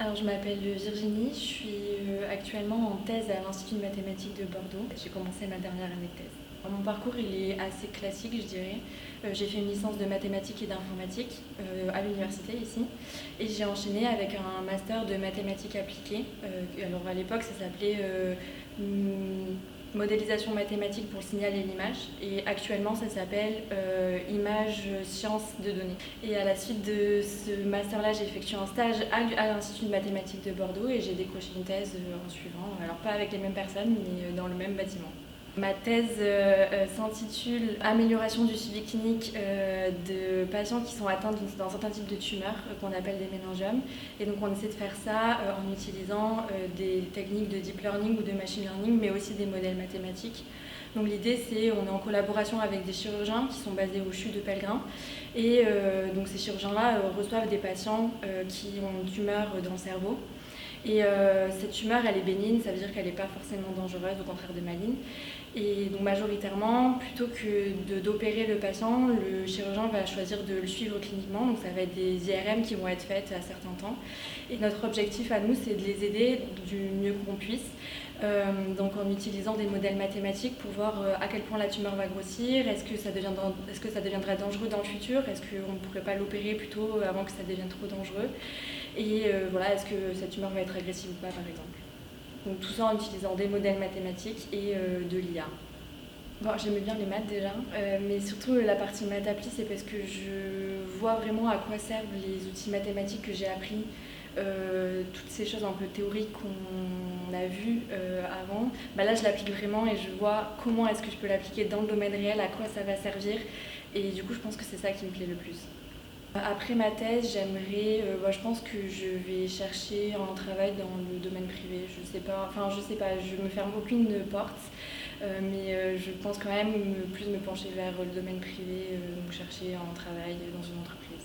Alors, je m'appelle Virginie, je suis actuellement en thèse à l'Institut de mathématiques de Bordeaux. J'ai commencé ma dernière année de thèse. Mon parcours il est assez classique, je dirais. J'ai fait une licence de mathématiques et d'informatique à l'université ici. Et j'ai enchaîné avec un master de mathématiques appliquées. Alors à l'époque, ça s'appelait modélisation mathématique pour le signal et l'image. Et actuellement, ça s'appelle image sciences de données. Et à la suite de ce master-là, j'ai effectué un stage à l'Institut de mathématiques de Bordeaux et j'ai décroché une thèse en suivant. Alors pas avec les mêmes personnes, mais dans le même bâtiment. Ma thèse s'intitule Amélioration du suivi clinique de patients qui sont atteints d'un certain type de tumeur qu'on appelle des méningiomes. Et donc on essaie de faire ça en utilisant des techniques de deep learning ou de machine learning, mais aussi des modèles mathématiques. Donc l'idée c'est on est en collaboration avec des chirurgiens qui sont basés au CHU de Pellegrin. Et donc ces chirurgiens-là reçoivent des patients qui ont une tumeur dans le cerveau. Et cette tumeur, elle est bénigne, ça veut dire qu'elle n'est pas forcément dangereuse, au contraire de maligne. Et donc majoritairement, plutôt que d'opérer le patient, le chirurgien va choisir de le suivre cliniquement. Donc ça va être des IRM qui vont être faites à certains temps. Et notre objectif à nous, c'est de les aider du mieux qu'on puisse. Donc en utilisant des modèles mathématiques pour voir à quel point la tumeur va grossir, est-ce que ça deviendrait dangereux dans le futur, est-ce qu'on ne pourrait pas l'opérer plutôt avant que ça devienne trop dangereux, et voilà, est-ce que cette tumeur va être agressive ou pas par exemple. Donc tout ça en utilisant des modèles mathématiques et de l'IA. Bon, j'aimais bien les maths déjà, mais surtout la partie maths appli, c'est parce que je vois vraiment à quoi servent les outils mathématiques que j'ai appris. Toutes ces choses un peu théoriques qu'on a vues avant, là je l'applique vraiment et je vois comment est-ce que je peux l'appliquer dans le domaine réel, à quoi ça va servir, et du coup je pense que c'est ça qui me plaît le plus. Après ma thèse, je pense que je vais chercher un travail dans le domaine privé. Je sais pas, je me ferme aucune porte, mais je pense quand même plus me pencher vers le domaine privé, donc chercher un travail dans une entreprise.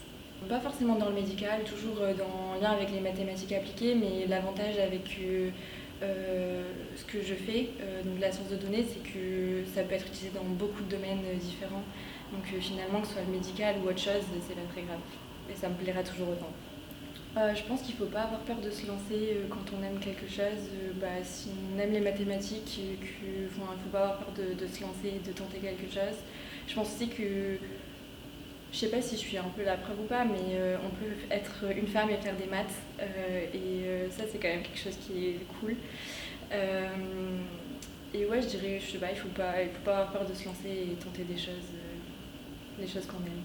Pas forcément dans le médical, toujours en lien avec les mathématiques appliquées, mais l'avantage avec ce que je fais, donc la science de données, c'est que ça peut être utilisé dans beaucoup de domaines différents. Donc finalement, que ce soit le médical ou autre chose, c'est pas très grave. Et ça me plaira toujours autant. Je pense qu'il ne faut pas avoir peur de se lancer quand on aime quelque chose. Si on aime les mathématiques, il ne faut pas avoir peur de se lancer et de tenter quelque chose. Je pense aussi que, je sais pas si je suis un peu la preuve ou pas, mais on peut être une femme et faire des maths. Ça, c'est quand même quelque chose qui est cool. Et ouais, je dirais, je sais pas, il faut pas avoir peur de se lancer et tenter des choses qu'on aime.